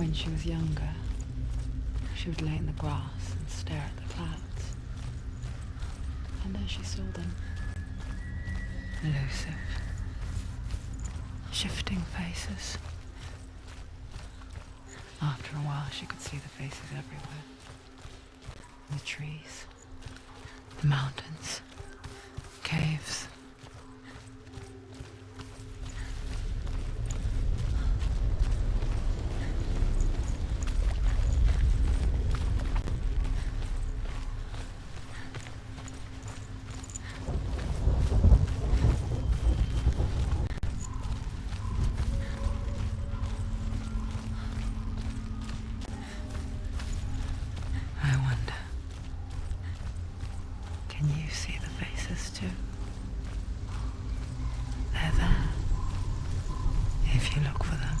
When she was younger, she would lay in the grass and stare at the clouds. And as she saw them, elusive, shifting faces. After a while, she could see the faces everywhere. The trees, the mountains, caves. I wonder, can you see the faces too? They're there, if you look for them.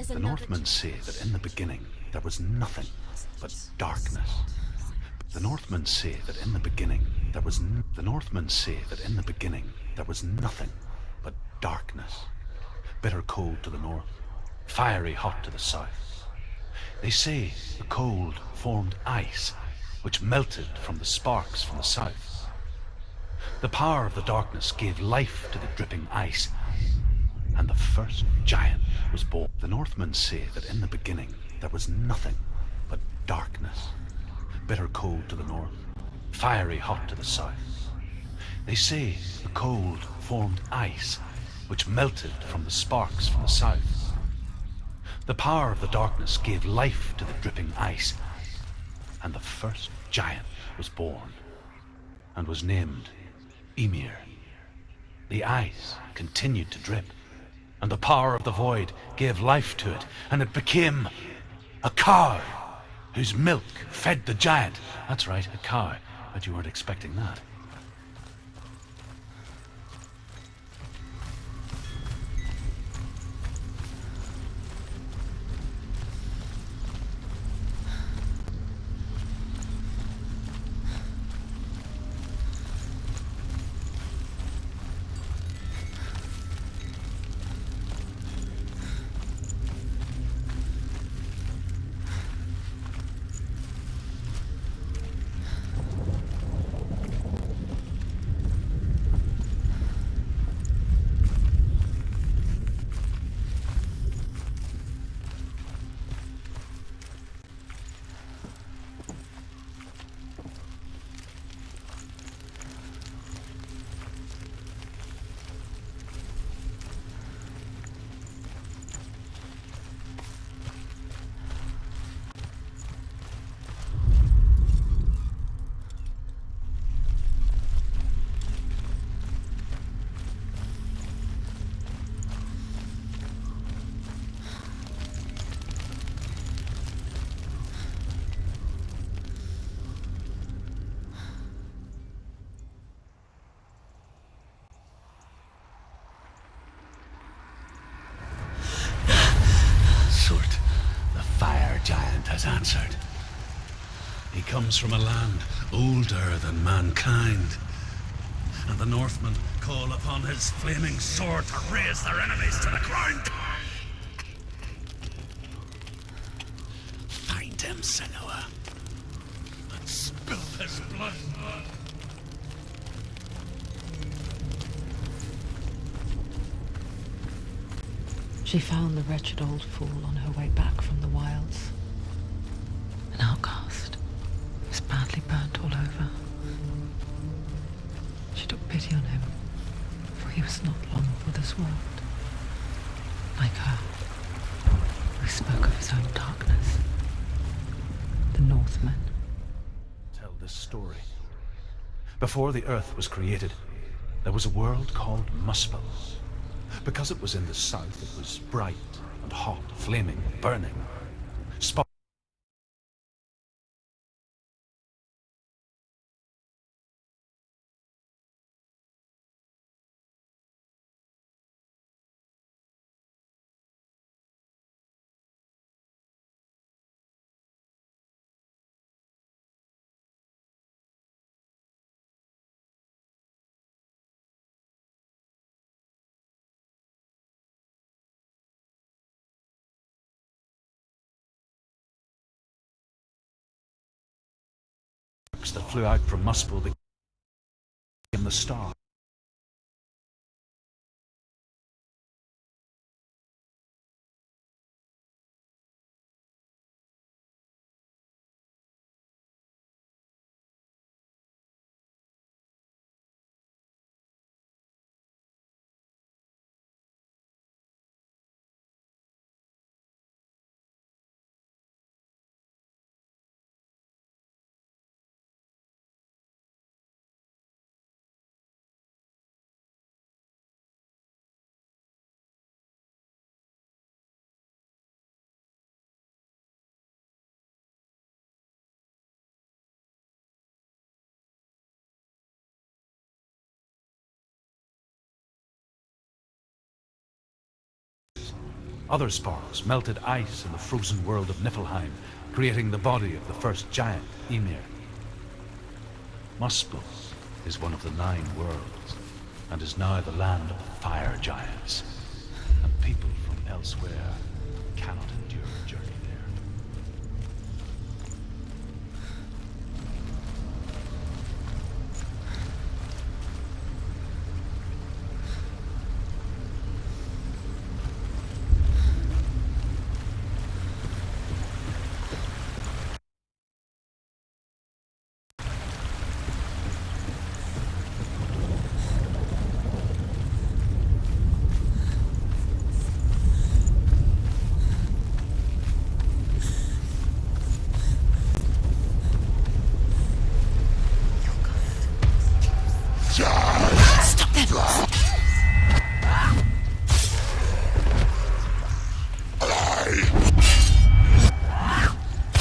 The Northmen say that in the beginning there was nothing but darkness. The Northmen say that in the beginning there was nothing but darkness. Bitter cold to the north, fiery hot to the south. They say the cold formed ice, which melted from the sparks from the south. The power of the darkness gave life to the dripping ice, and the first giant was born. The Northmen say that in the beginning there was nothing but darkness, bitter cold to the north, fiery hot to the south. They say the cold formed ice, which melted from the sparks from the south. The power of the darkness gave life to the dripping ice, and the first giant was born, and was named Ymir. The ice continued to drip, and the power of the void gave life to it, and it became a cow, whose milk fed the giant. That's right, a cow. Bet you weren't expecting that. Has answered. He comes from a land older than mankind, and the Northmen call upon his flaming sword to raise their enemies to the ground. Find him, Senua, and spill his blood. She found the wretched old fool on her way back from the wilds. An outcast. He was badly burnt all over. She took pity on him, for he was not long for this world. Like her, who spoke of his own darkness. The Northmen. Tell this story. Before the earth was created, there was a world called Muspel. Because it was in the south, it was bright and hot, flaming, burning. That flew out from Muspel became the star. Other sparks melted ice in the frozen world of Niflheim, creating the body of the first giant, Ymir. Muspel is one of the 9 worlds, and is now the land of the fire giants, and people from elsewhere cannot endure a journey there. Stop them!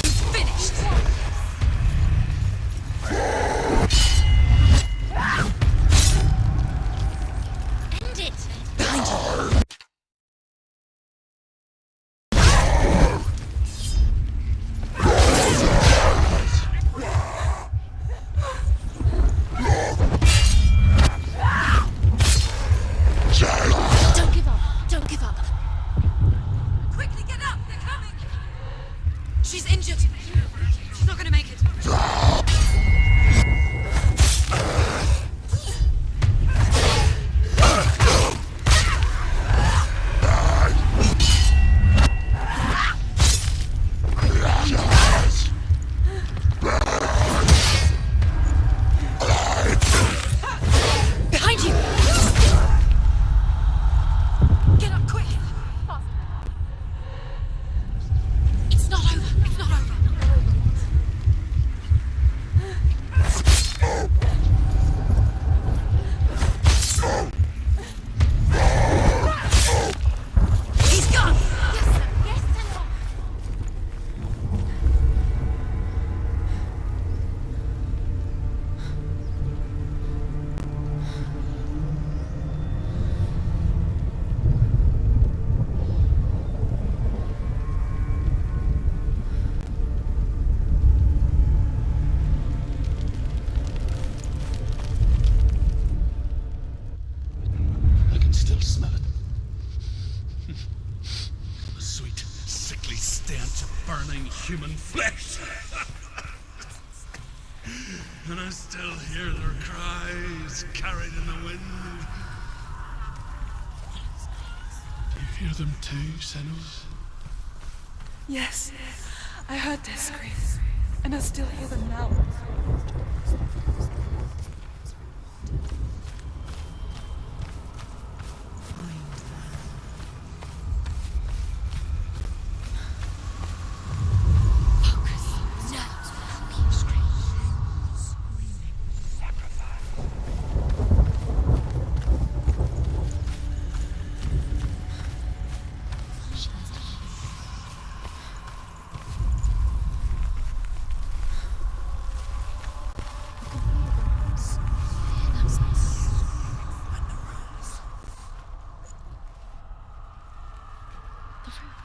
He's finished! End it! Behind you! Don't give up! Don't give up! Quickly get up! They're coming! She's injured! She's not gonna make it! Behind you! Get up quick! It's not over! It's not over! He's gone! Yes, sir! Yes, Senua! I can still smell it. The sweet, sickly stench of burning human flesh. And I still hear their cries carried in the wind. Do you hear them too, Senua? Yes, I heard their screams, and I still hear them now.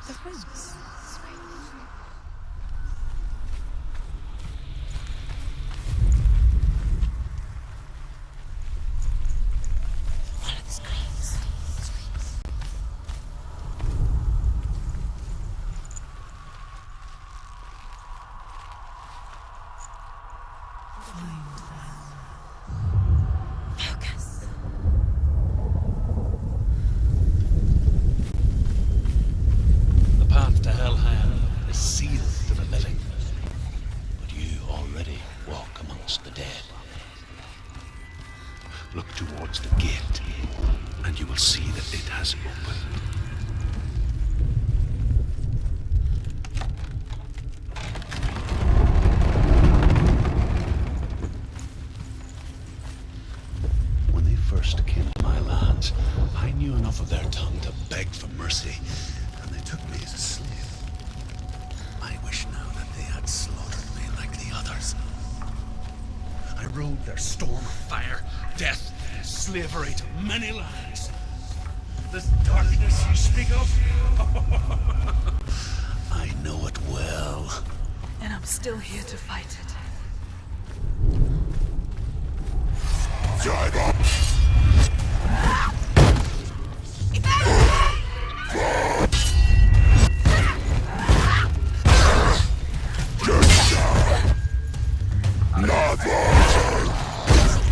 The rooms. Follow the screams. Focus. The path to Hellhand is sealed to the living, but you already walk amongst the dead. Look towards the gate, and you will see that it has opened. When they first came to my lands, I knew enough of their tongue to beg for mercy, and they took me as a slave. I wish now that they had slaughtered me like the others. I rode their storm of fire, death, slavery to many lands. This darkness you speak of, I know it well. And I'm still here to fight it.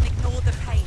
Ignore the pain.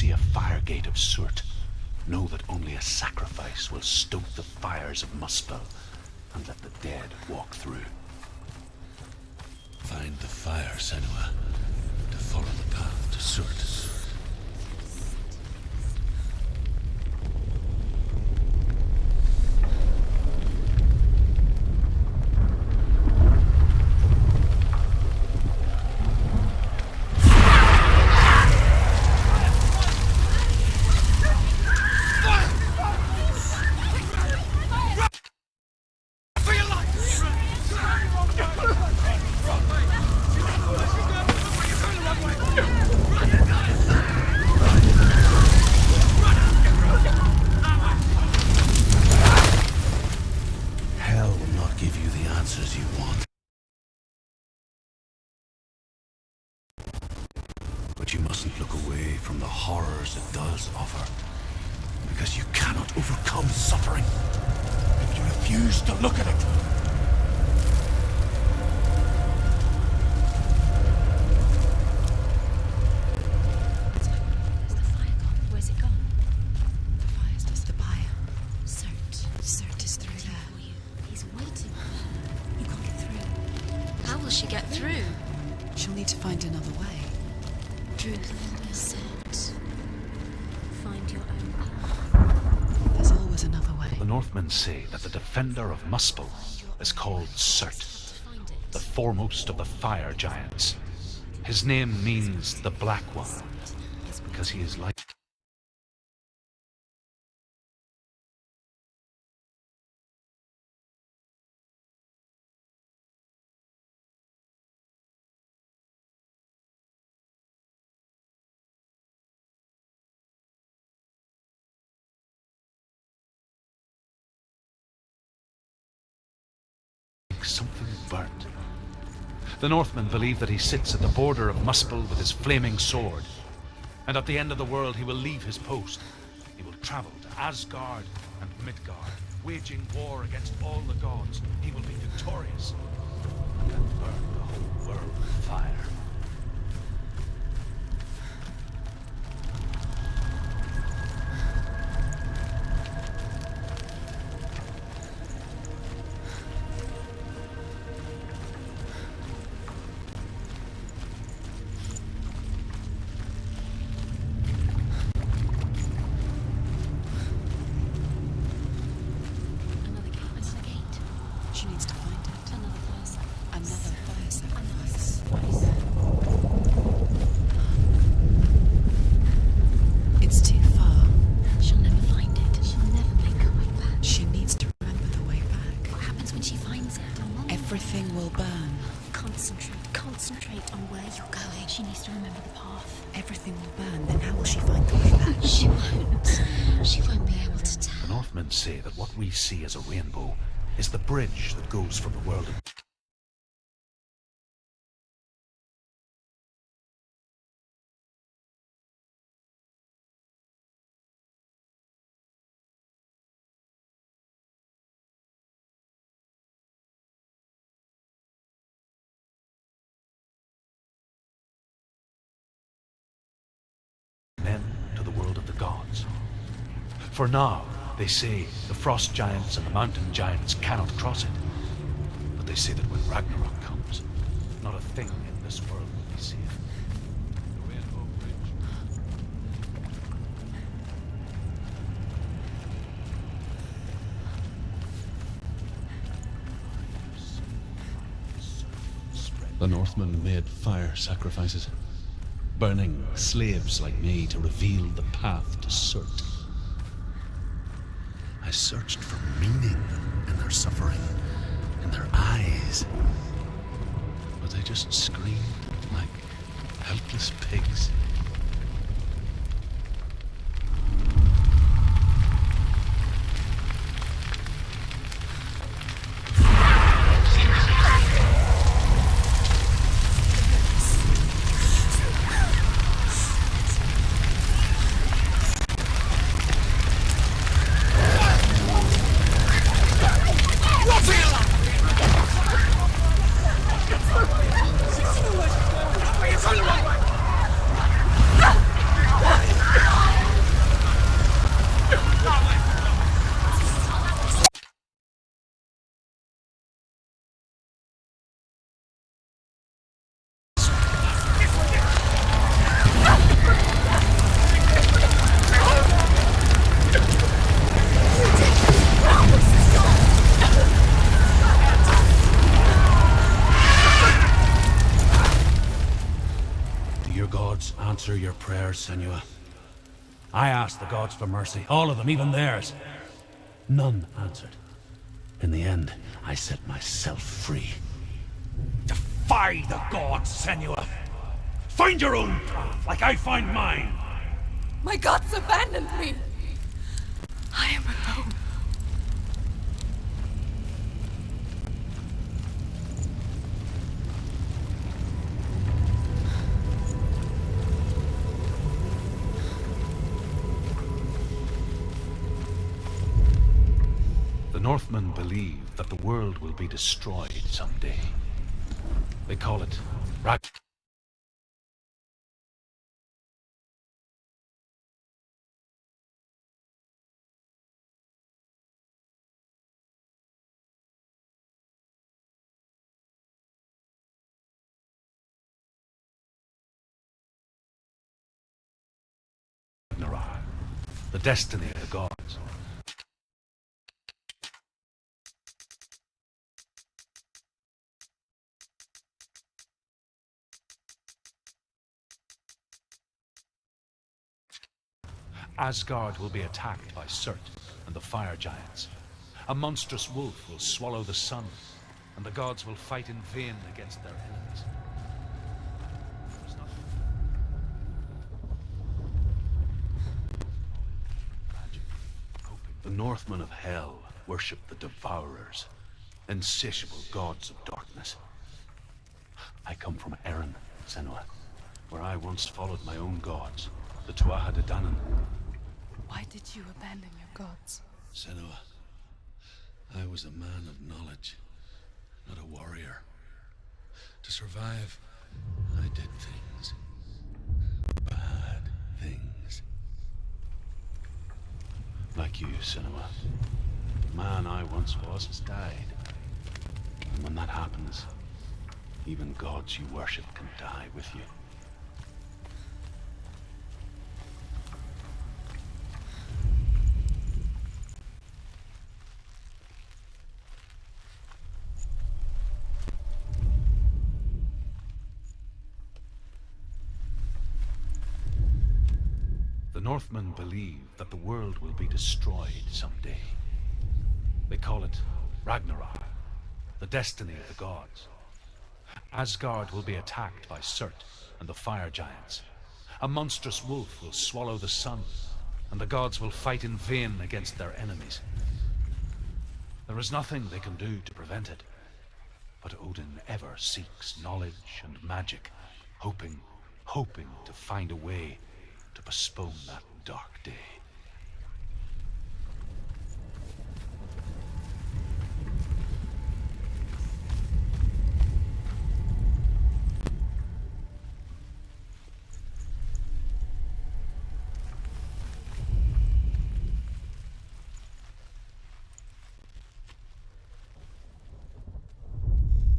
see a fire gate of soot, know that only a sacrifice will stoke the fires of Muspel and let the dead walk through. Find the fire, Senua, to follow the path to soot. But you mustn't look away from the horrors it does offer, because you cannot overcome suffering if you refuse to look at it. Where's the fire gone? Where's it gone? The fire's just a buyer. Cert is through there. For you. He's waiting for her. You can't get through. How will she get through? She'll need to find another way. Truth, Cert. Find your own path. There's always another way. The Northmen say that the defender of Muspel is called Cert, the foremost of the fire giants. His name means the Black One, because he is like... something burnt. The Northmen believe that he sits at the border of Muspel with his flaming sword, and at the end of the world he will leave his post. He will travel to Asgard and Midgard, waging war against all the gods. He will be victorious and burn the whole world with fire. She needs to find it. Another fire sacrifice. It's too far. She'll never find it. She'll never make her way back. She needs to remember the way back. What happens when she finds it? Everything will burn. Concentrate on where you're going. She needs to remember the path. Everything will burn, then how will she find the way back? She won't. She won't be able to tell. The Northmen say that what we see as a rainbow is the bridge that goes from the world of... men to the world of the gods. For now, they say the frost giants and the mountain giants cannot cross it. But they say that when Ragnarok comes, not a thing in this world will be safe. The Rainbow Bridge. The Northmen made fire sacrifices, burning slaves like me to reveal the path to Surt. I searched for meaning in their suffering, in their eyes, but they just screamed like helpless pigs. your gods answer your prayers, Senua? I asked the gods for mercy, all of them, even theirs. None answered. In the end, I set myself free. Defy the gods, Senua! Find your own path, like I find mine! My gods abandoned me! I am alone. The Northmen believe that the world will be destroyed someday. They call it Ragnarok, the destiny of the gods. Asgard will be attacked by Surt and the fire giants. A monstrous wolf will swallow the sun, and the gods will fight in vain against their enemies. The Northmen of Hell worship the Devourers, insatiable gods of darkness. I come from Erin, Senua, where I once followed my own gods, the Tuatha De Danann. Why did you abandon your gods? Senua, I was a man of knowledge, not a warrior. To survive, I did things. Bad things. Like you, Senua. The man I once was has died. And when that happens, even gods you worship can die with you. The Northmen believe that the world will be destroyed someday. They call it Ragnarok, the destiny of the gods. Asgard will be attacked by Surt and the fire giants. A monstrous wolf will swallow the sun, and the gods will fight in vain against their enemies. There is nothing they can do to prevent it, but Odin ever seeks knowledge and magic, hoping to find a way to postpone that dark day.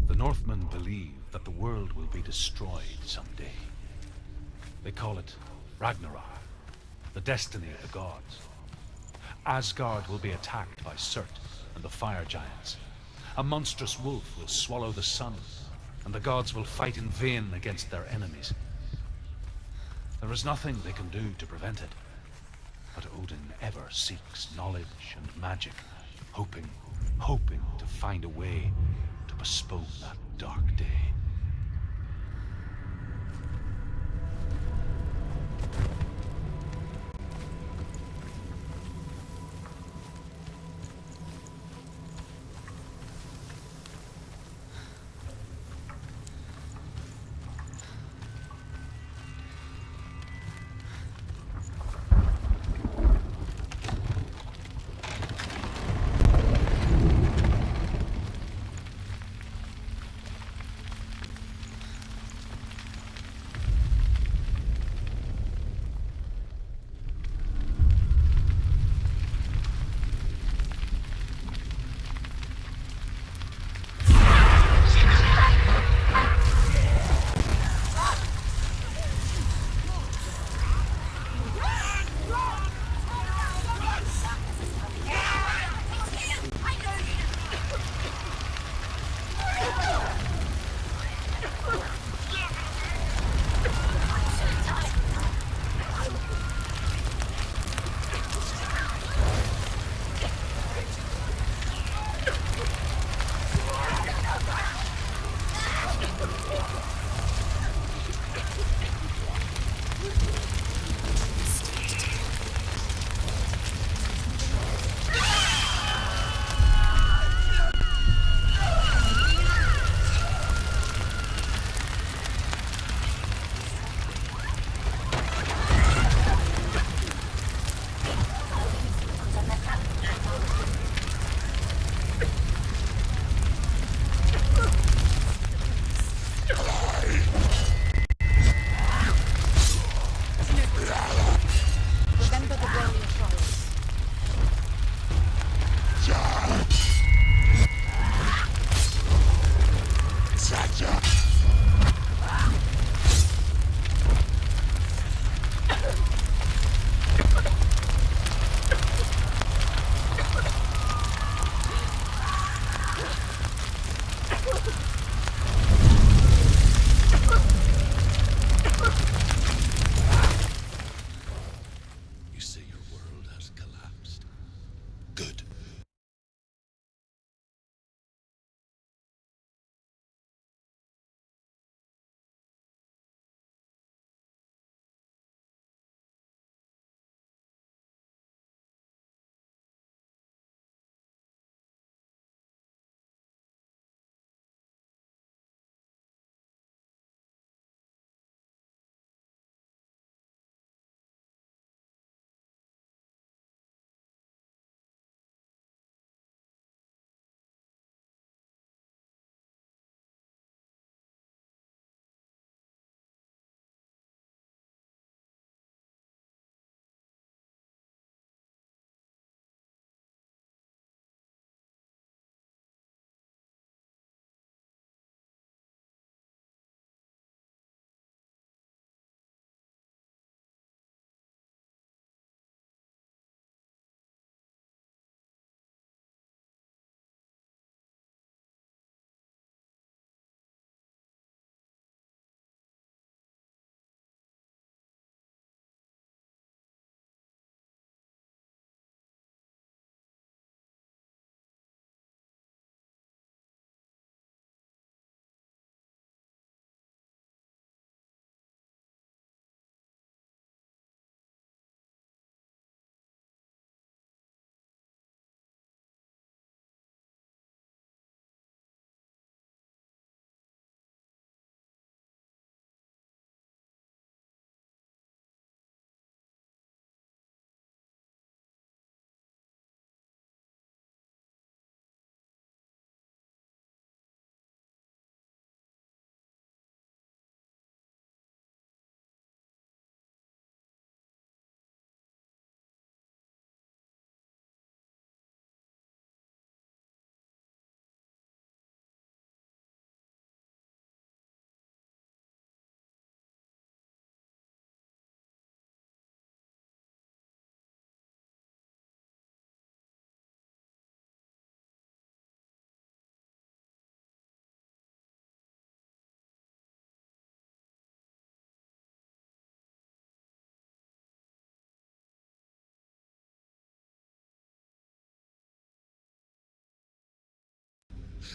The Northmen believe that the world will be destroyed someday. They call it Ragnarok, the destiny of the gods. Asgard will be attacked by Surt and the fire giants. A monstrous wolf will swallow the sun, and the gods will fight in vain against their enemies. There is nothing they can do to prevent it, but Odin ever seeks knowledge and magic, hoping to find a way to postpone that dark day.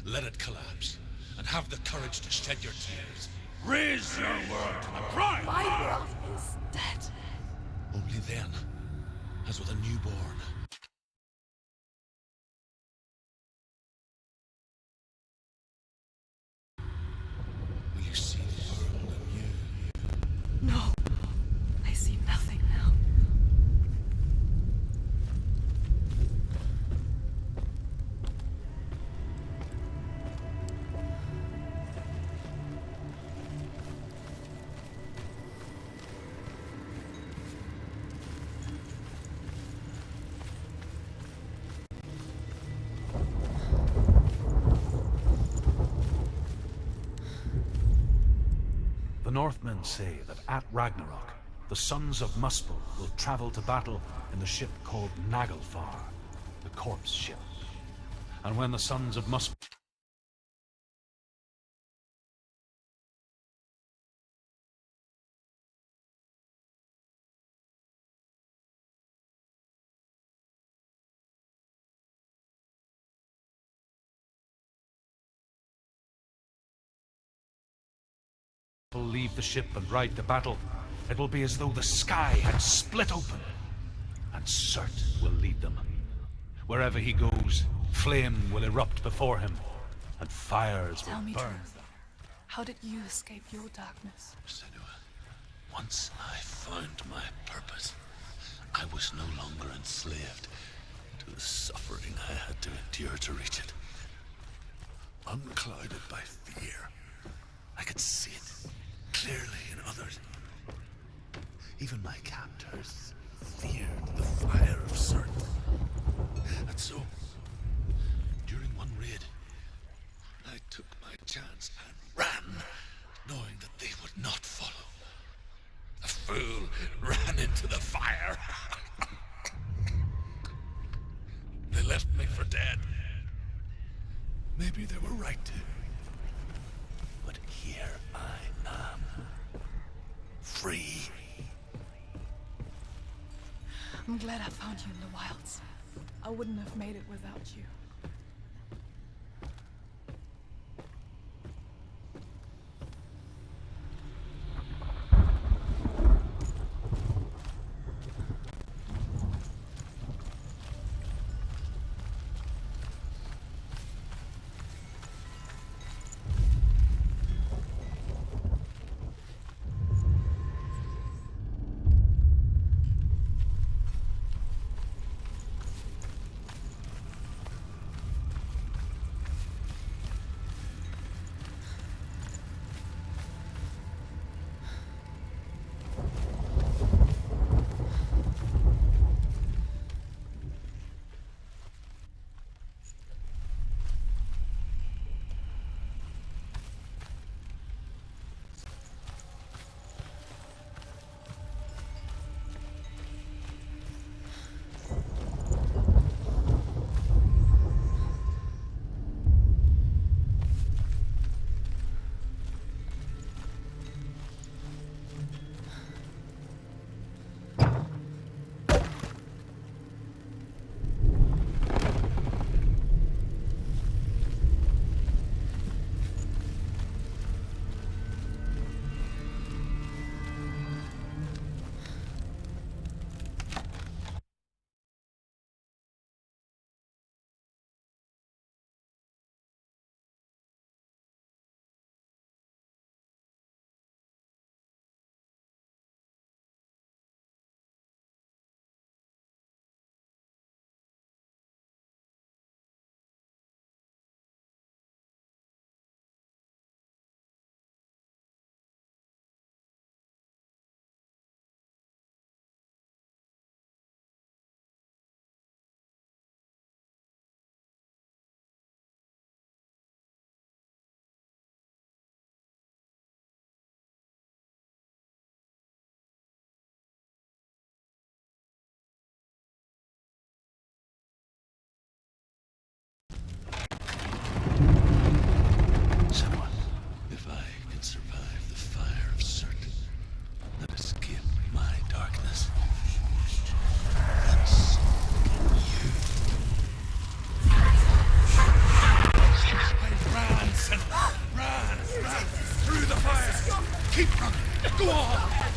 Let it collapse, and have the courage to shed your tears. Raise your world to the prime! My world is dead. Only then, as with a newborn, will you see the world anew. No. I see nothing now. The Northmen say that at Ragnarok, the sons of Muspel will travel to battle in the ship called Naglfar, the corpse ship. And when the sons of Muspel leave the ship and ride to battle, it will be as though the sky had split open, and Surt will lead them. Wherever he goes, flame will erupt before him, and fires Tell will me burn. truth. How did you escape your darkness? Senua, once I found my purpose, I was no longer enslaved to the suffering I had to endure to reach it. Unclouded by fear, I could see it clearly in others. Even my captors feared the fire of Surt. And so, during one raid, I took my chance and ran, knowing that they would not follow. A fool ran into the fire. They left me for dead. Maybe they were right to. But here I am. Free. I'm glad I found you in the wilds. I wouldn't have made it without you.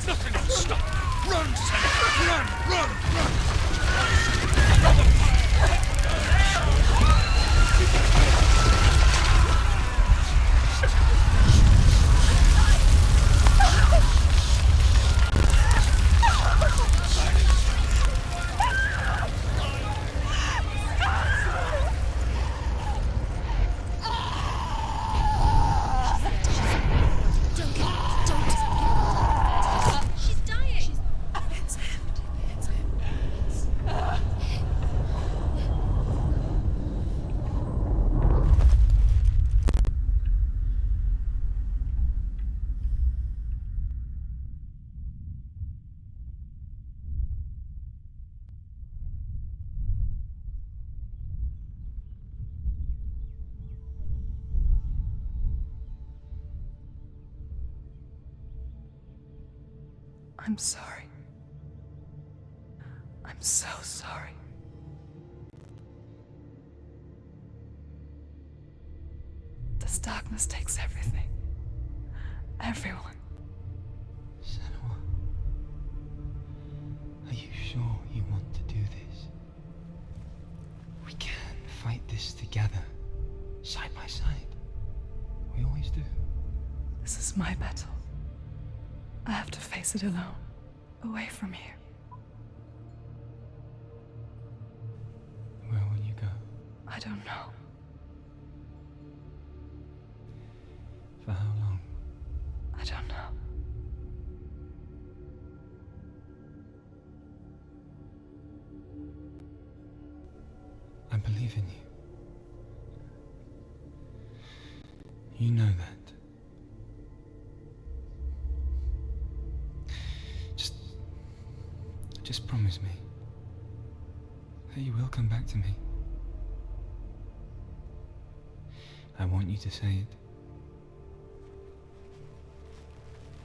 Nothing will stop. Run, Senua! Run, run, run! She's dying! It's him. I'm sorry. I'm so sorry. This darkness takes everything. Everyone. Senua, are you sure you want to do this? We can fight this together, side by side. We always do. This is my battle. I have to face it alone, away from here. Where will you go? I don't know. For how long? I don't know. I believe in you. You know that. Just promise me that you will come back to me. I want you to say it.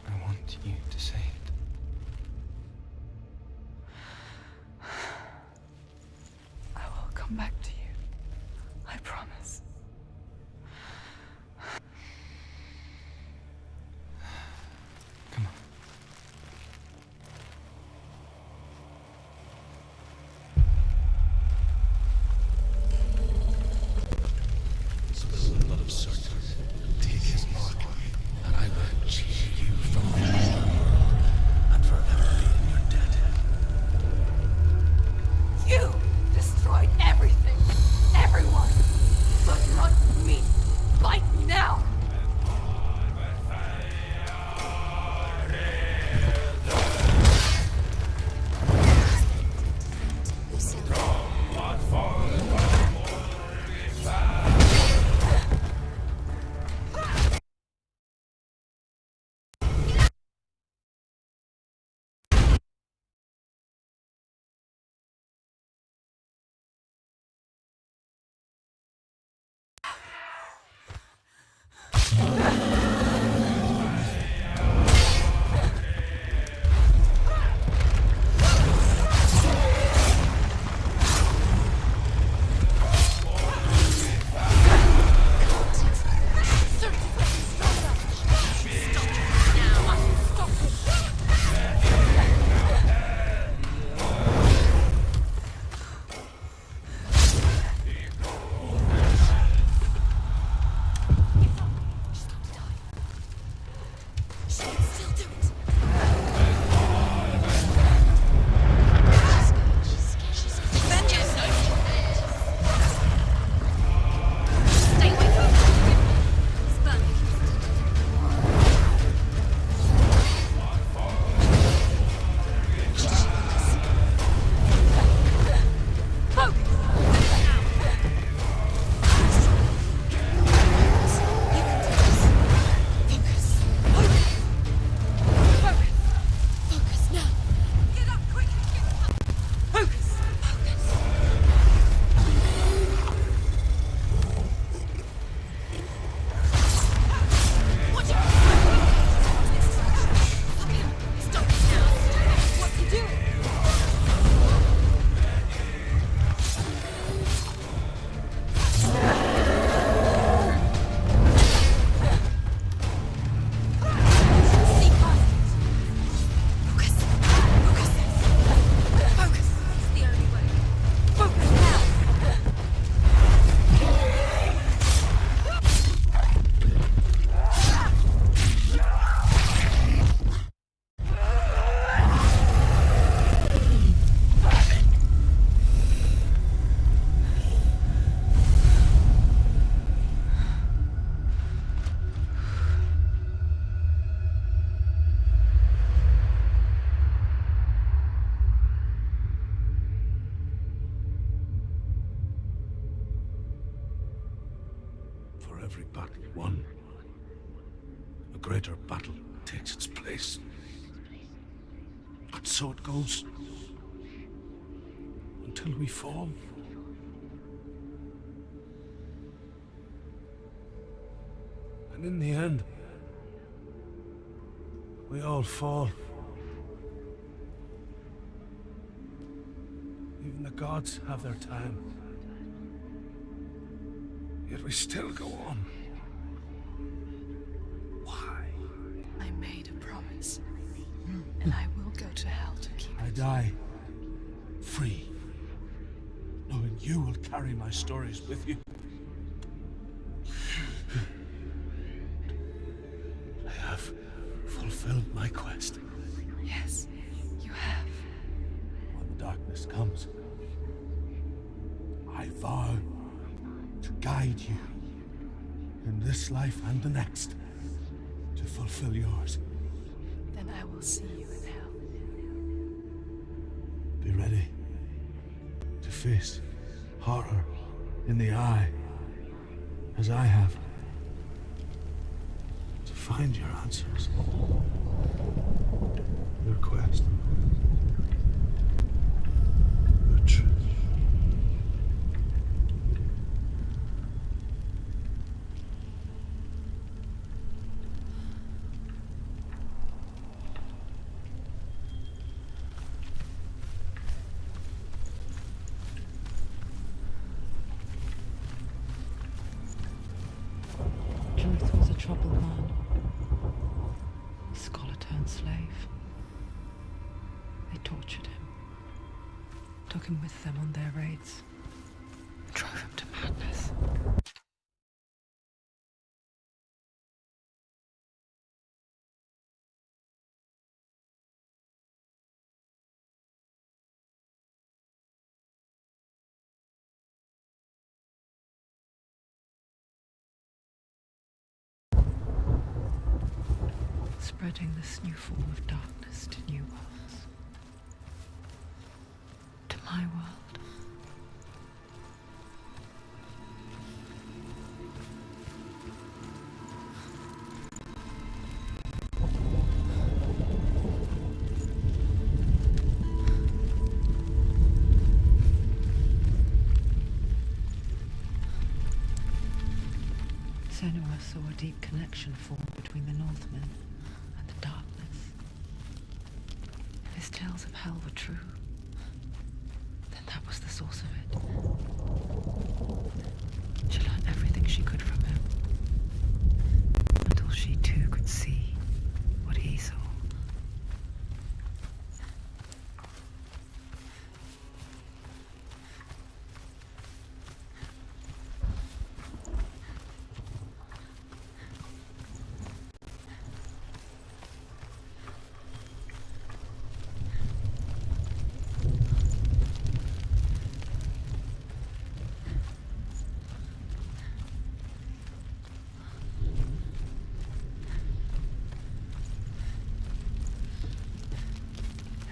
I want you to say it. I will come back to you. I promise. Come on. Spill the blood of Surt. Take his mark, and I will cheer you from the every battle won, a greater battle takes its place. And so it goes. Until we fall. And in the end, we all fall. Even the gods have their time. Yet we still go on. Why? I made a promise, and I will go to hell to keep I it. die free, knowing you will carry my stories with you. I have fulfilled my quest. Yes, you have. When the darkness comes, I vow to guide you in this life and the next to fulfill yours. Then I will see you in hell. Be ready to face horror in the eye, as I have, to find your answers, your quest, your truth. Truth was a troubled man, a scholar turned slave. They tortured him, took him with them on their raids, drove him to madness. Spreading this new form of darkness to new worlds. To my world. Senua saw a deep connection form between the Northmen and the darkness. If his tales of hell were true, then that was the source of it. She learned everything she could from him, until she too could see what he saw.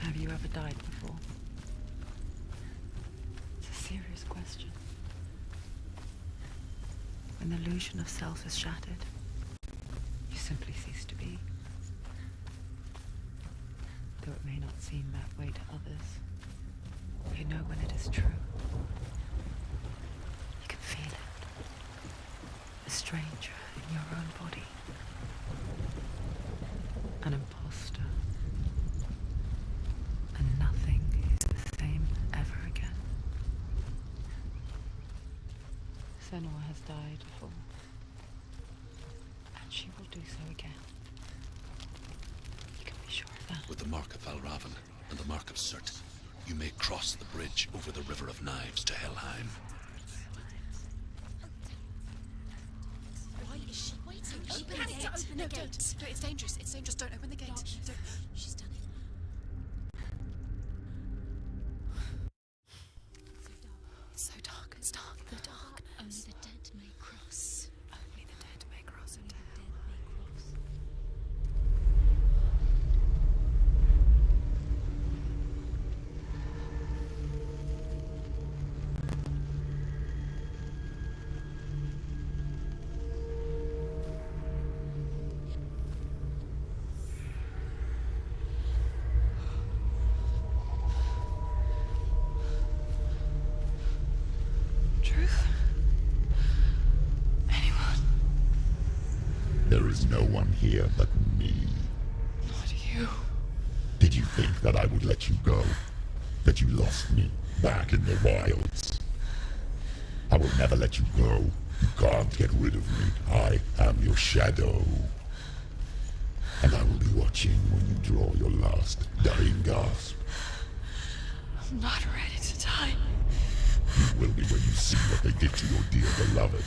Have you ever died before? It's a serious question. When the illusion of self is shattered, you simply cease to be. Though it may not seem that way to others, you know when it is true. You can feel it. A stranger in your own body. An imposter. And nothing is the same ever again. Senua has died before. And she will do so again. You can be sure of that. With the mark of Valravan and the mark of Surt, you may cross the bridge over the River of Knives to Helheim. Why is she waiting? Open the Panic, gate. open the gate. It's dangerous. It's dangerous. Don't open the gate. Don't. She's done it. It's so dark. It's dark. The dark. Only the dead may cross. Only the dead may cross into The hell. dead may cross. is no one here but me. Not you. Did you think that I would let you go? That you lost me back in the wilds? I will never let you go. You can't get rid of me. I am your shadow. And I will be watching when you draw your last dying gasp. I'm not ready to die. You will be when you see what they did to your dear beloved.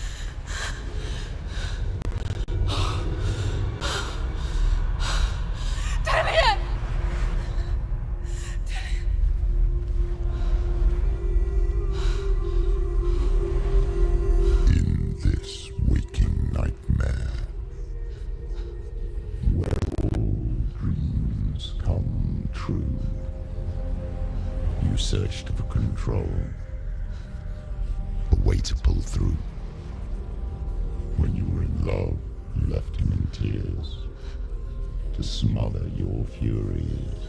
Damien! In this waking nightmare, where all dreams come true, you searched for control, a way to pull through. When you were in love, you left him in tears, to smother your furies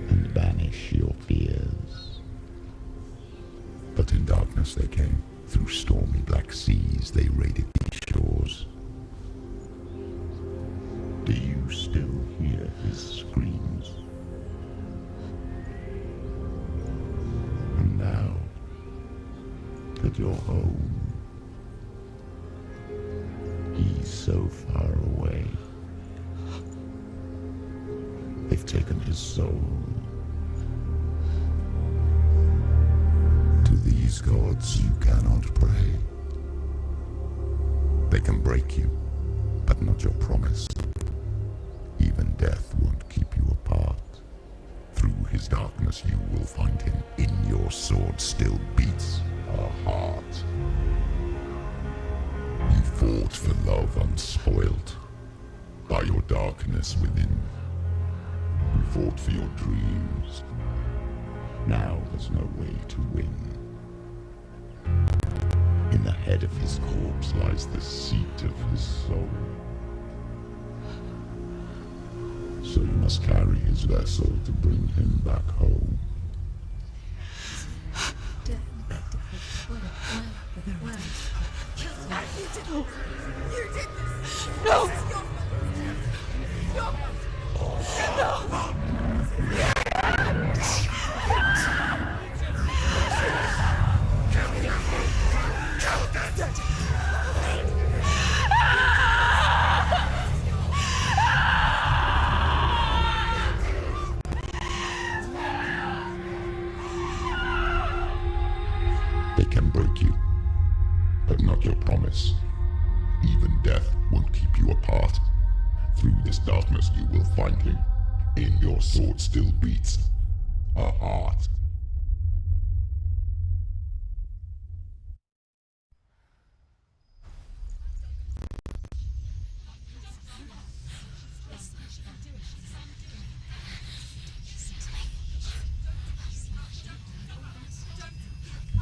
and banish your fears. But in darkness they came, through stormy black seas they raided these shores. Do you still hear his screams? And now that you're home, he's so far away. They've taken his soul. To these gods you cannot pray. They can break you, but not your promise. Even death won't keep you apart. Through his darkness you will find him. In your sword still beats a heart. You fought for love unspoilt by your darkness within. You fought for your dreams. Now there's no way to win. In the head of his corpse lies the seat of his soul. So you must carry his vessel to bring him back home. No! You did this! No! They can break you, but not your promise. Even death won't keep you apart. Through this darkness you will find him. In your sword still beats a heart.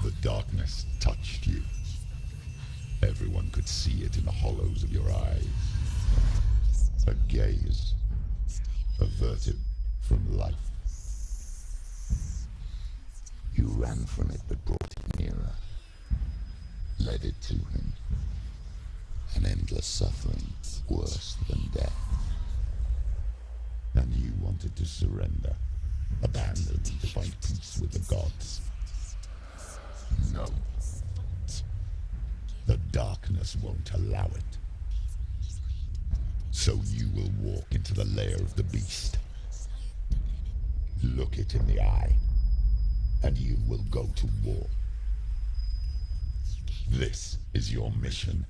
The darkness touched you. Everyone could see it in the hollows of your eyes. A gaze averted from life. You ran from it but brought it nearer. Led it to him. An endless suffering worse than death. And you wanted to surrender. Abandon to find peace with the gods. No. The darkness won't allow it. So you will walk into the lair of the beast. Look it in the eye, and you will go to war. This is your mission.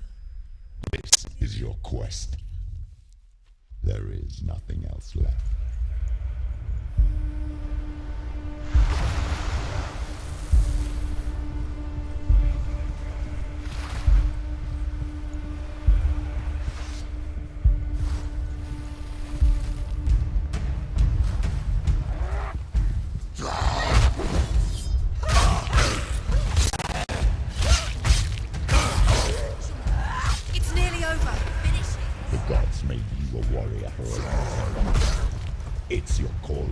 This is your quest. There is nothing else left. It's nearly over. Finish it. The gods made you a warrior for a long time. It's your calling.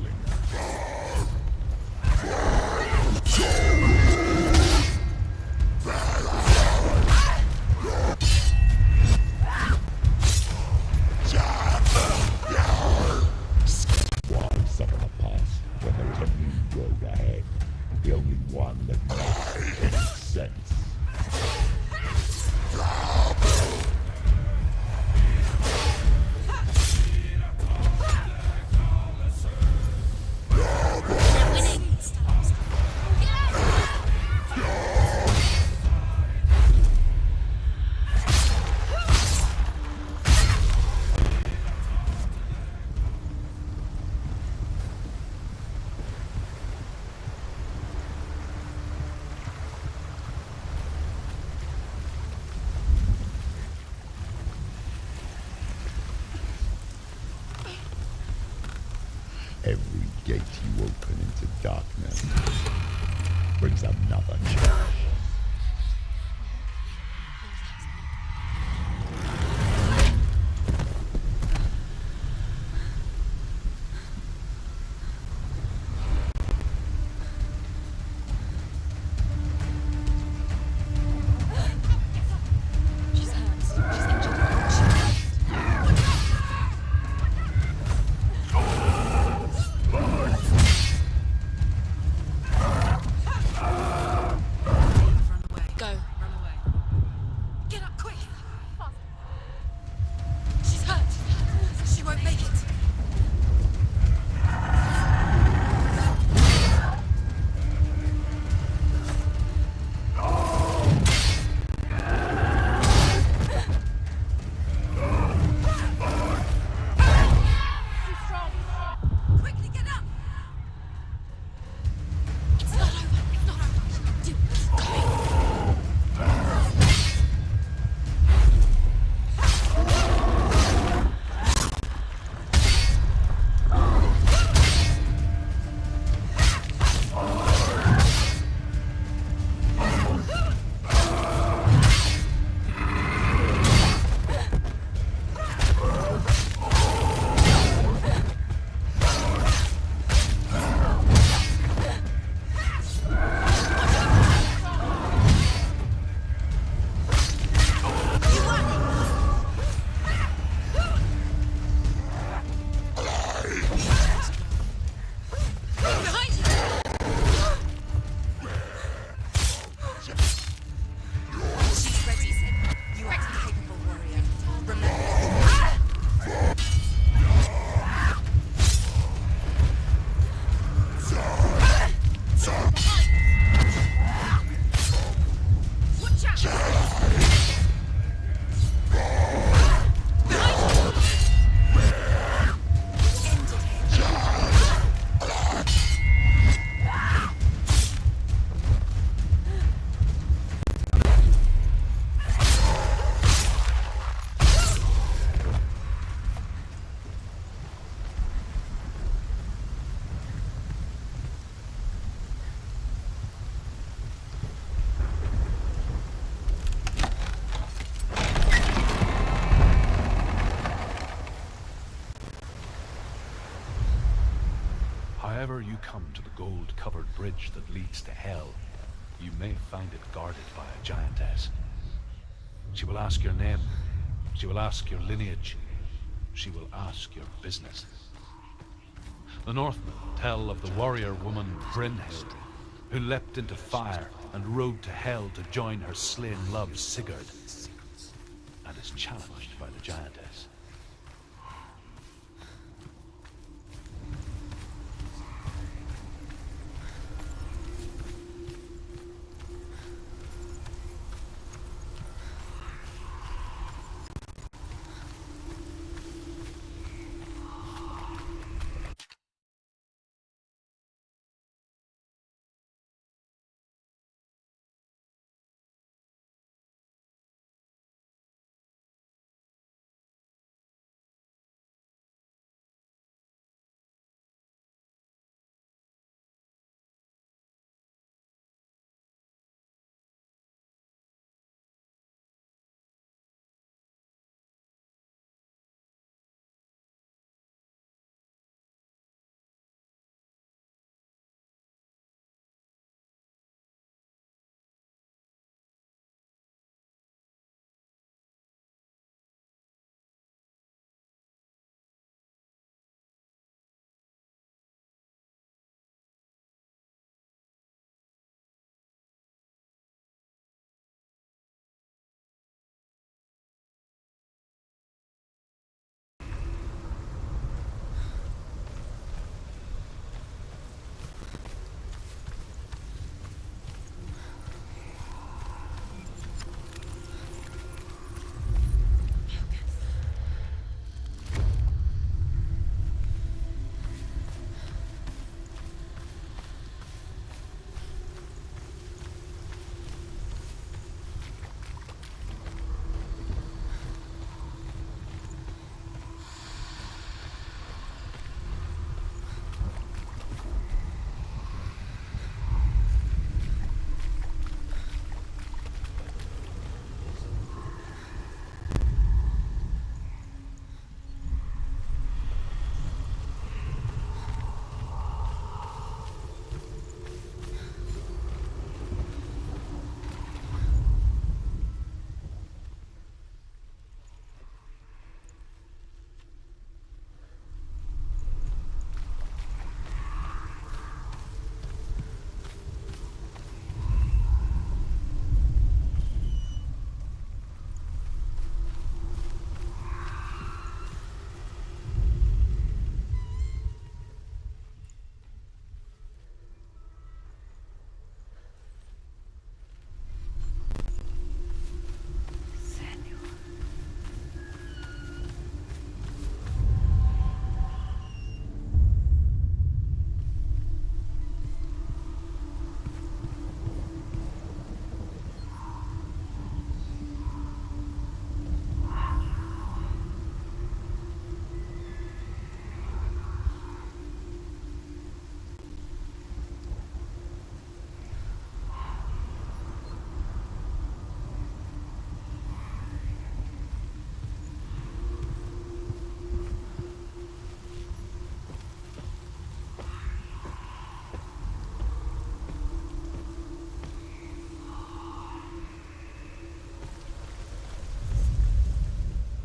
The new road ahead. The only one that makes any sense. Every gate you open into darkness brings another challenge. She's hurt. She's injured. Go. Run away. Get up quick. She's hurt. She won't make it. Quickly get up. It's not over. It's not over. Keep going. Behind you. She's ready. You are a capable warrior. Remember. Watch out. However you come to the gold-covered bridge that leads to hell, you may find it guarded by a giantess. She will ask your name. She will ask your lineage. She will ask your business. The Northmen tell of the warrior woman Brynhild, who leapt into fire and rode to hell to join her slain love Sigurd, and is challenged by the giantess.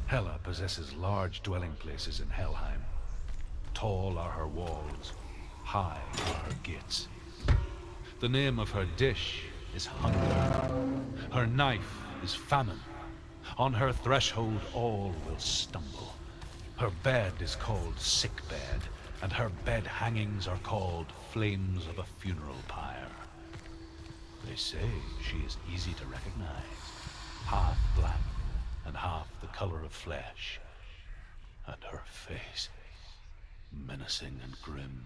Hela possesses large dwelling places in Helheim. Tall are her walls, high are her gates. The name of her dish is hunger. Her knife is famine. On her threshold all will stumble. Her bed is called sick bed, and her bed hangings are called flames of a funeral pyre. They say she is easy to recognize, half black and half the color of flesh, and her face menacing and grim.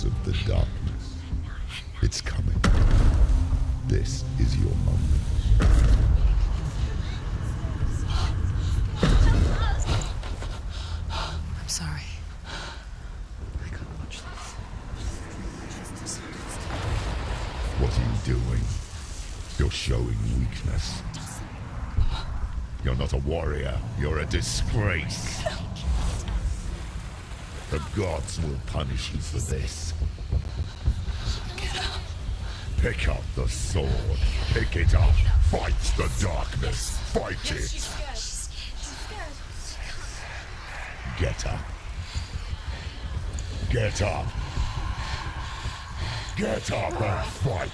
Of the darkness. It's coming. This is your moment. I'm sorry. I can't watch this. What are you doing? You're showing weakness. You're not a warrior. You're a disgrace. The gods will punish you for this. Pick up the sword. Pick it up. Fight the darkness. Fight it. Get up. Get up. Get up and fight.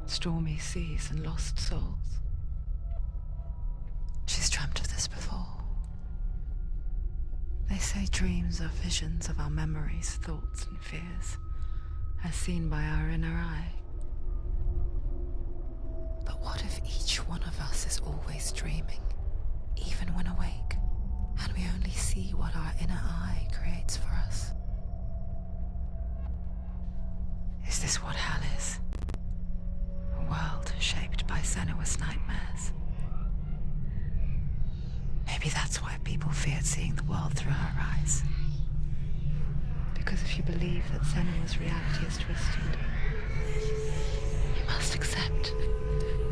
Stormy seas and lost souls. She's dreamt of this before. They say dreams are visions of our memories, thoughts and fears, as seen by our inner eye. But what if each one of us is always dreaming, even when awake, and we only see what our inner eye creates for us? Is this what hell is? A world shaped by Senua's nightmares. Maybe that's why people feared seeing the world through her eyes. Because if you believe that Senua's reality is twisted, you must accept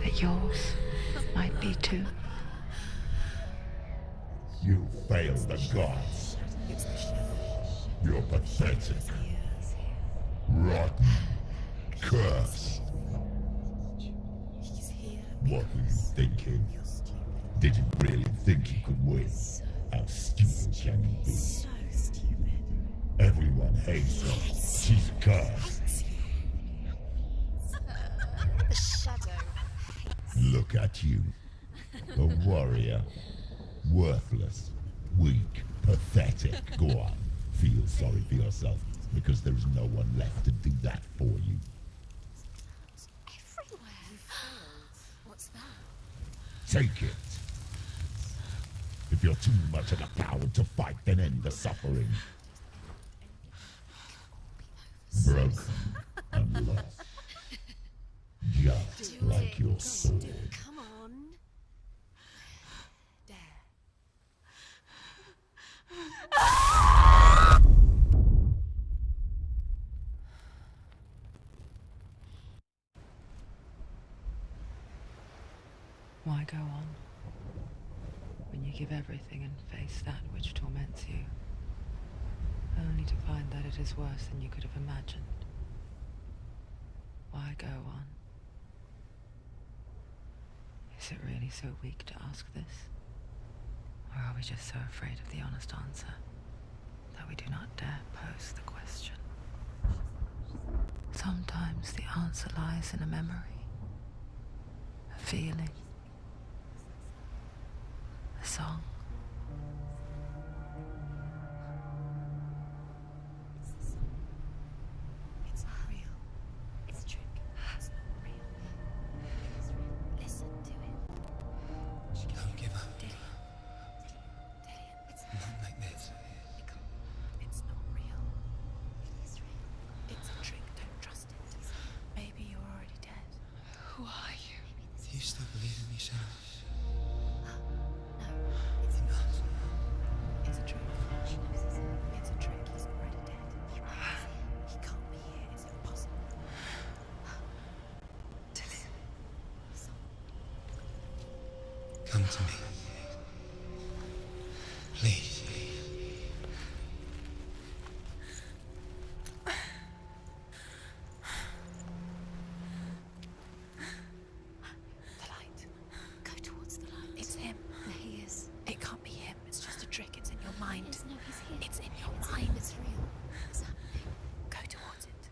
that yours might be too. You failed the gods. You're pathetic. Rotten. cursed. He's here. What were you thinking? Did you really think you could win? How stupid can you be? So stupid. Everyone hates her. She's cursed. The shadow. Look at you. A warrior. Worthless. Weak. Pathetic. Go on. Feel sorry for yourself, because there is no one left to do that for you. Everywhere. What's that? Take it. If you're too much of a coward to fight, then end the suffering. Broken and lost. Just like your soul. Come on. There. Why go on when you give everything and face that which torments you, only to find that it is worse than you could have imagined? Why go on? Is it really so weak to ask this? Or are we just so afraid of the honest answer that we do not dare pose the question? Sometimes the answer lies in a memory, a feeling, a song. It's not real. It's a trick. It's not real. It is real. Listen to it. Don't give up. Dillian. It's Not like this. it can't. It's not real. It is real. It's a trick. Don't trust it. Maybe you're already dead. Who are you? Do you still believe in me, Senua? No, it's Enough. It's a trick. She knows it's a trick. He's already dead. He can't be here. It's impossible. Dillian. Come to me. Please. The light. Go towards the light. It's him. There he is. It can't be him. It's just a trick. It's in your mind. No, he's here. It's in your mind. It's real. What's happening? Go towards it.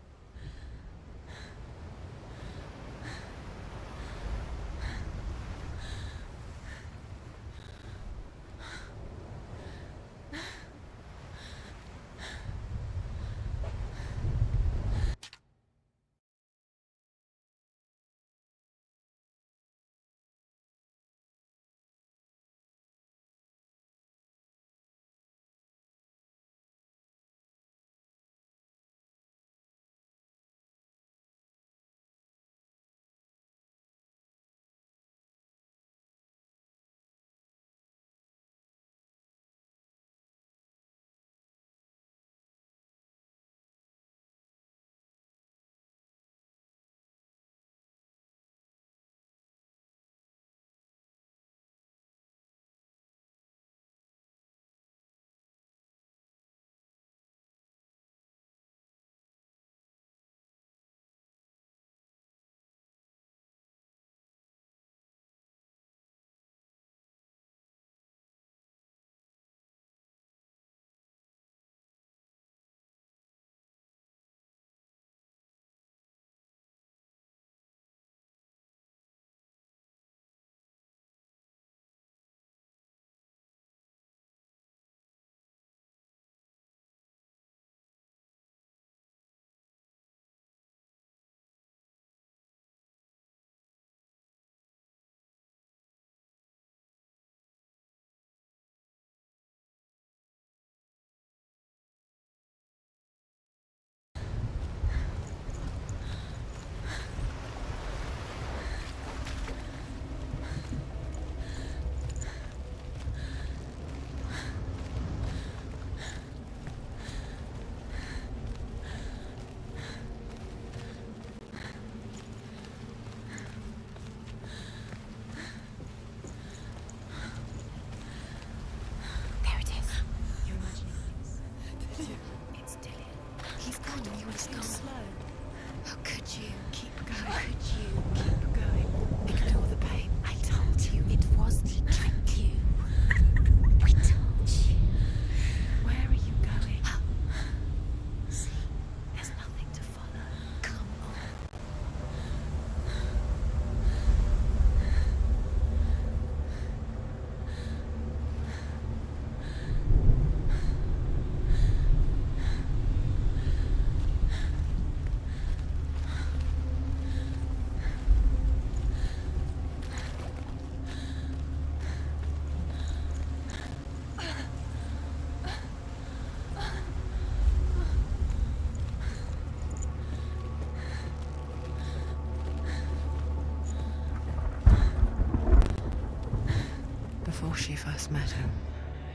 before she first met him,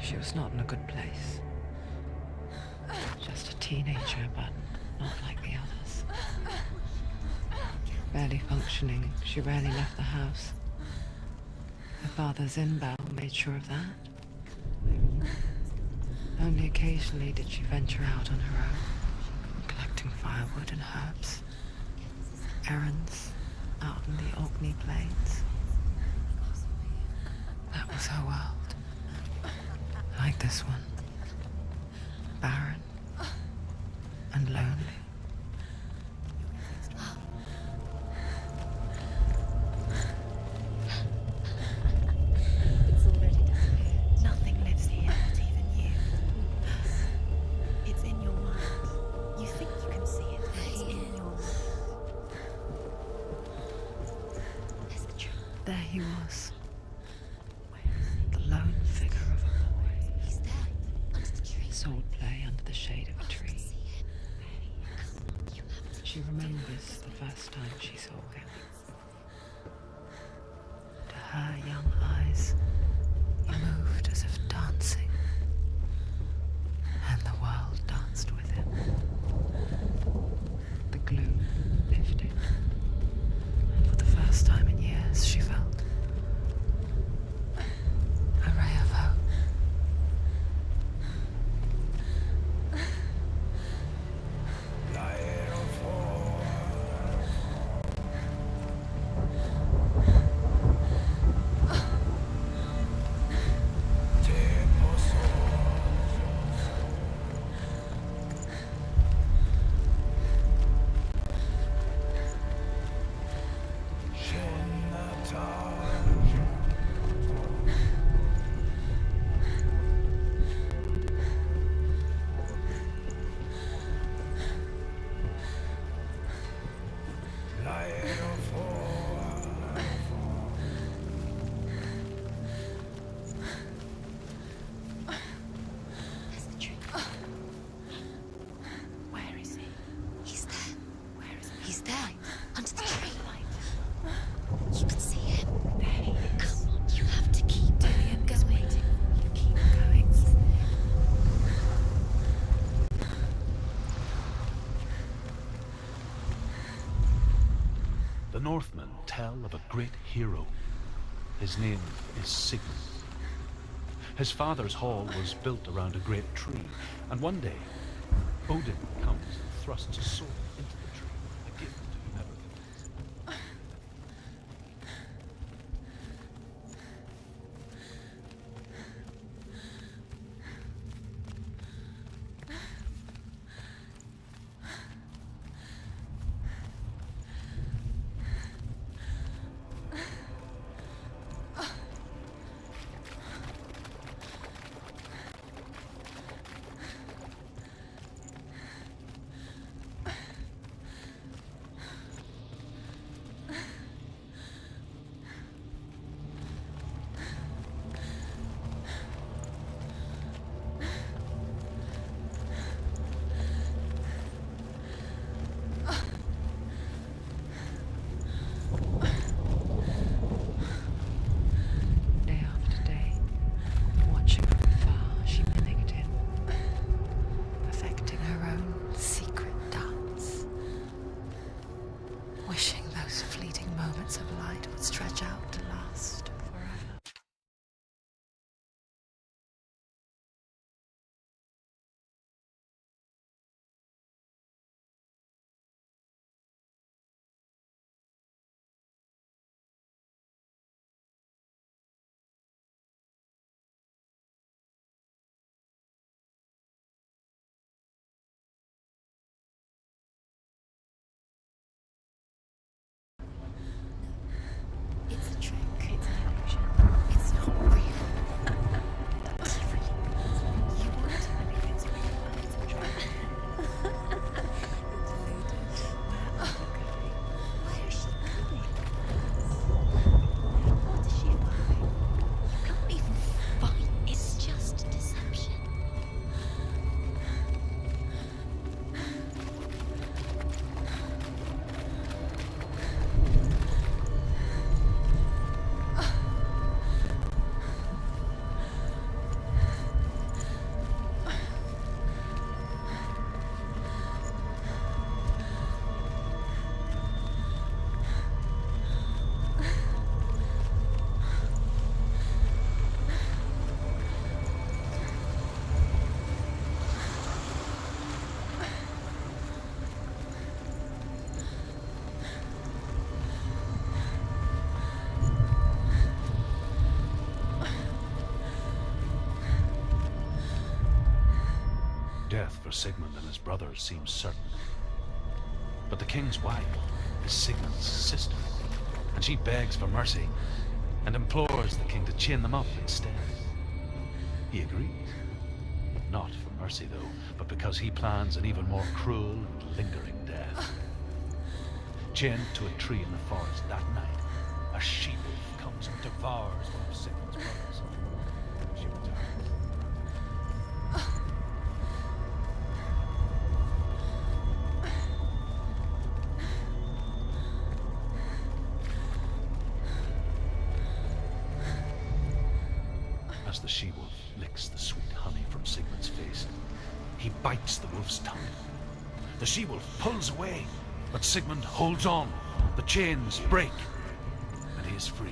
she was not in a good place. Just a teenager, but not like the others. Barely functioning, she rarely left the house. Her father's in-bow made sure of that. Only occasionally did she venture out on her own, collecting firewood and herbs. Errands out in the Orkney Plains. That was her world. Like this one. Barren and lonely. It's already done. Nothing lives here, not even you. It's in your mind. You think you can see it, but it's in your mind. There's the truth. There he was. The lone figure of a boy. He's there, under the tree. Swordplay under the shade of a tree. See him. Come on, you have to. She remembers the first time she saw him. To her young eyes, he moved as if dancing, and the world danced with him. The gloom lifted, and for the first time in years, she felt a ray of hope. There's the tree. Where is he? He's there. Where is he? He's there, under the tree. You can see him. There he is. Come on, you have to keep going. You keep going. The Northmen tell of a great hero. His name is Sigmund. His father's hall was built around a great tree, and one day, Odin comes and thrusts a sword into the tree, a gift to whomever it is. Death for Sigmund and his brothers seems certain. But the king's wife is Sigmund's sister, and she begs for mercy and implores the king to chain them up instead. He agrees. Not for mercy, though, but because he plans an even more cruel and lingering death. Chained to a tree in the forest that night, a she-wolf comes and devours one of Sigmund's brothers. She returns. As the she-wolf licks the sweet honey from Sigmund's face, he bites the wolf's tongue. The she-wolf pulls away, but Sigmund holds on. The chains break, and he is free.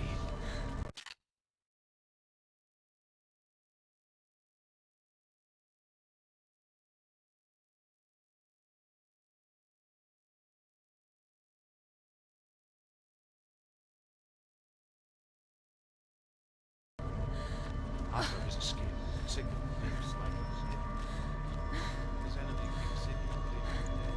After his escape, Sigmund lives like he was dead. His enemy, King Senua, later dead.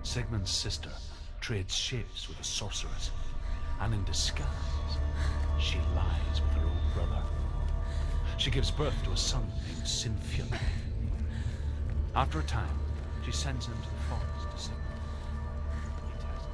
Sigmund's sister trades shapes with a sorceress, and in disguise, she lies with her own brother. She gives birth to a son named Sinfjord. After a time, she sends him to the forest to Sigmund. He tests him.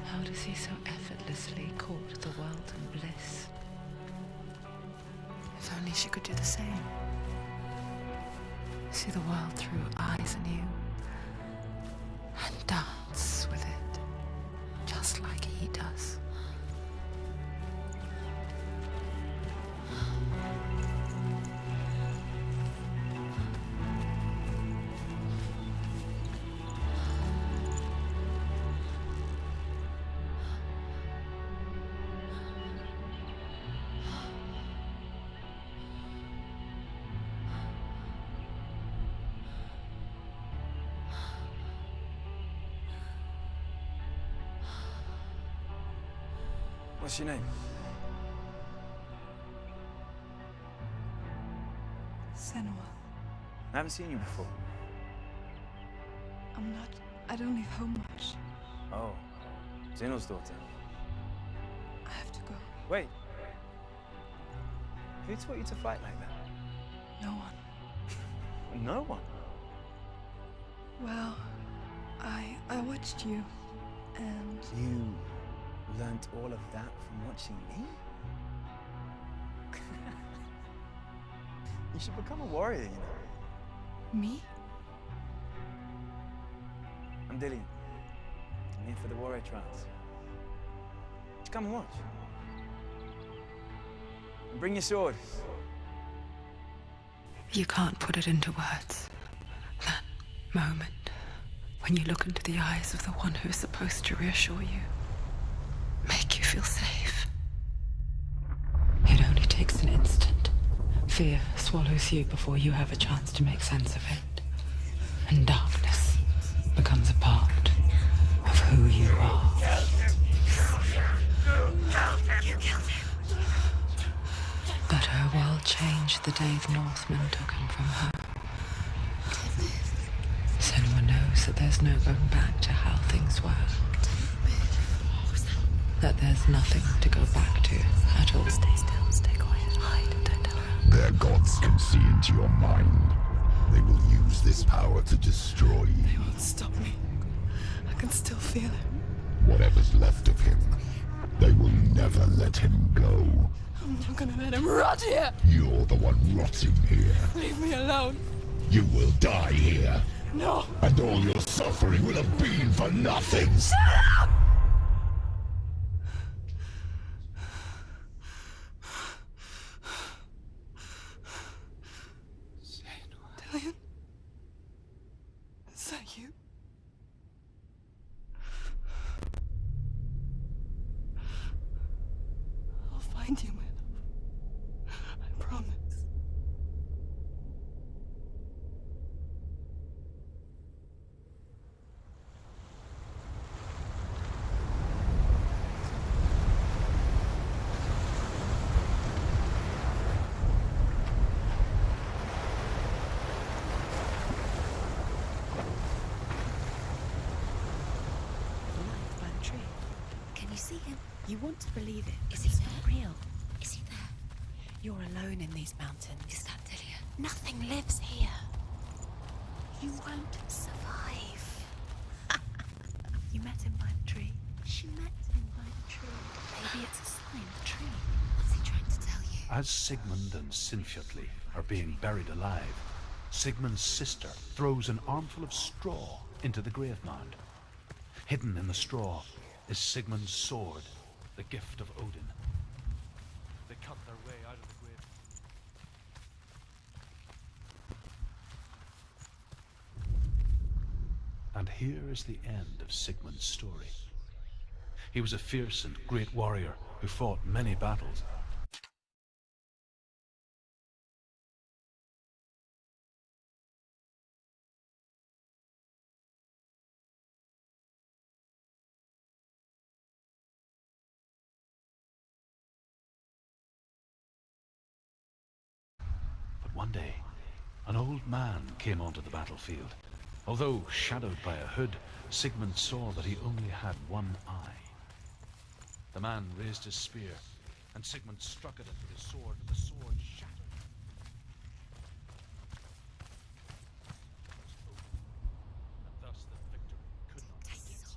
How does he so effortlessly court the world and bliss? If only she could do the same. See the world through eyes anew and dance with it, just like he does. What's your name? Senua. I haven't seen you before. I don't leave home much. Oh, Zeno's daughter. I have to go. Wait. Who taught you to fight like that? No one. No one. Well, I watched you, and You learnt all of that from watching me? You should become a warrior, you know. me? I'm Dillian. I'm here for the warrior trials. Just come and watch. And bring your sword. You can't put it into words. That moment when you look into the eyes of the one who is supposed to reassure you, make you feel safe. It only takes an instant. Fear swallows you before you have a chance to make sense of it. And darkness becomes a part who you are. But her world changed the day the Northmen took him from her. Senua knows that there's no going back to how things were. That there's nothing to go back to at all. Stay still, stay quiet, hide, don't tell her. Their gods can see into your mind. They will use this power to destroy you. They won't stop me. I can still feel it. Whatever's left of him, they will never let him go. I'm not gonna let him rot here. You're the one rotting here. Leave me alone. You will die here. No. And all your suffering will have been for nothing. Shut up! Dillian? Is that you? I'll find you, my love. I promise. By the tree. Can you see him? You want to believe it, Is but he it's there? not real. Is he there? You're alone in these mountains. Is that Dillian? Nothing lives here. You won't survive. You met him by the tree. She met him by the tree. Maybe it's a sign, the tree. What's he trying to tell you? As Sigmund and Sinfjotli are being buried alive, Sigmund's sister throws an armful of straw into the grave mound. Hidden in the straw is Sigmund's sword, the gift of Odin. They cut their way out of the grave. And here is the end of Sigmund's story. He was a fierce and great warrior who fought many battles. But one day, an old man came onto the battlefield. Although shadowed by a hood, Sigmund saw that he only had one eye. The man raised his spear, and Sigmund struck at it with his sword, and the sword shattered. And thus the victory could not be gained.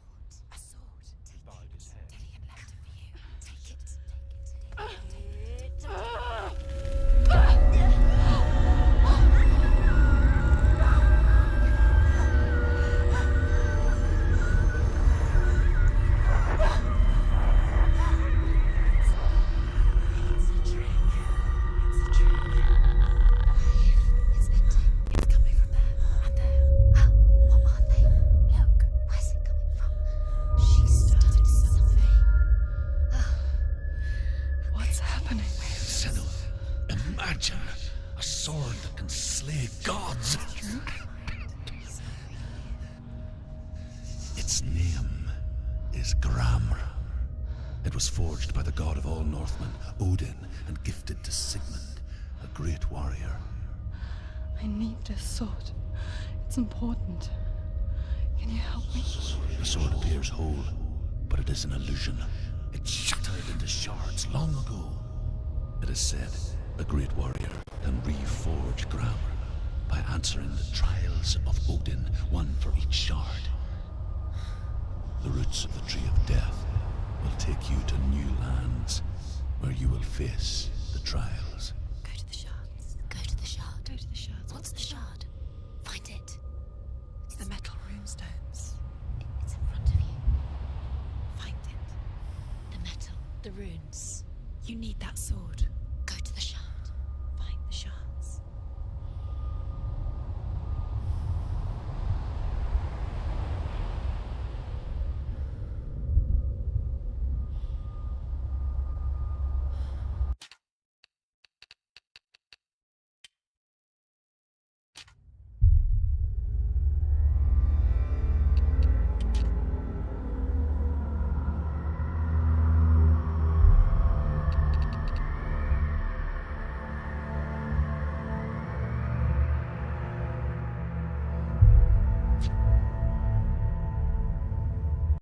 A sword. He bowed his head. Dillian left it for you. Take it. Take it. It's ending. It's coming from there and there. Oh, what are they? Look. Where's it coming from? She started something. Oh. What's happening? Senua, imagine a sword that can slay gods. Its name is Gramr. It was forged by the god of all Northmen, Odin, and gifted to Sigmund, a great warrior. I need this sword. It's important. Can you help me? The sword appears whole, but it is an illusion. It shattered into shards long ago. It is said a great warrior can reforge Gramr by answering the trials of Odin, one for each shard. The roots of the Tree of Death will take you to new lands where you will face the trials. Go to the shards. Go to the shard. Go to the shards. What's the shard? Find it. It's the metal runestones. It's in front of you. Find it. The metal. The runes. You need that sword.